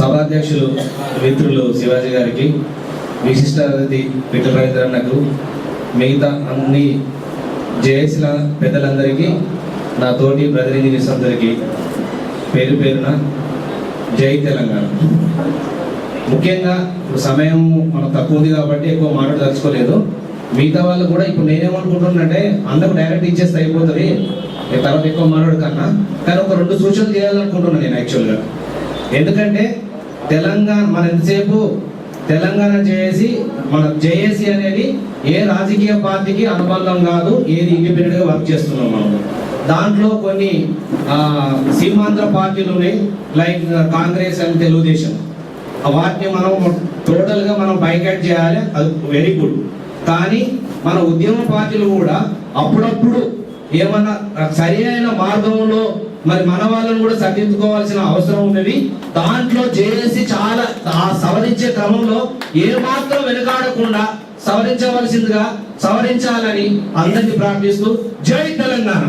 సభాధ్యక్షులు మిత్రులు శివాజీ గారికి, విశిష్ట అతిథి పిట్టల రవీంద్రన్నకు, మిగతా అన్ని జేఏసీల పెద్దలందరికీ, నా తోటి ప్రతినిధులు అందరికీ పేరు పేరున జై తెలంగాణ. ముఖ్యంగా ఇప్పుడు సమయం మనకు తక్కువ ఉంది కాబట్టి ఎక్కువ మాట్లాడదలుచుకోలేదు. మిగతా వాళ్ళు కూడా ఇప్పుడు నేనేమనుకుంటున్నానంటే అందరూ డైరెక్ట్ ఇచ్చేస్తే అయిపోతుంది, తర్వాత ఎక్కువ మాట్లాడు కన్నా, కానీ ఒక 2 సూచనలు చేయాలనుకుంటున్నాను నేను యాక్చువల్గా. ఎందుకంటే తెలంగాణ మన ఎంతసేపు తెలంగాణ జేఏసీ, మన జేఏసీ అనేది ఏ రాజకీయ పార్టీకి అనుబంధం కాదు, ఏది ఇండిపెండెంట్గా వర్క్ చేస్తున్నాం మనం. దాంట్లో కొన్ని సీమాంధ్ర పార్టీలు ఉన్నాయి, లైక్ కాంగ్రెస్ అండ్ తెలుగుదేశం. వాటిని మనం టోటల్గా మనం బైకాట్ చేయాలి, అది వెరీ గుడ్. కానీ మన ఉద్యమ పార్టీలు కూడా అప్పుడప్పుడు ఏమన్నా సరి అయిన మార్గంలో మరి మన వాళ్ళని కూడా సరిదిద్దుకోవాల్సిన అవసరం ఉన్నది. దాంట్లో జేఏసీ చాలా సవరించే క్రమంలో ఏమాత్రం వెనుకాడకుండా సవరించవలసిందిగా సవరించాలని అందరినీ ప్రార్థిస్తూ జై తెలంగాణ.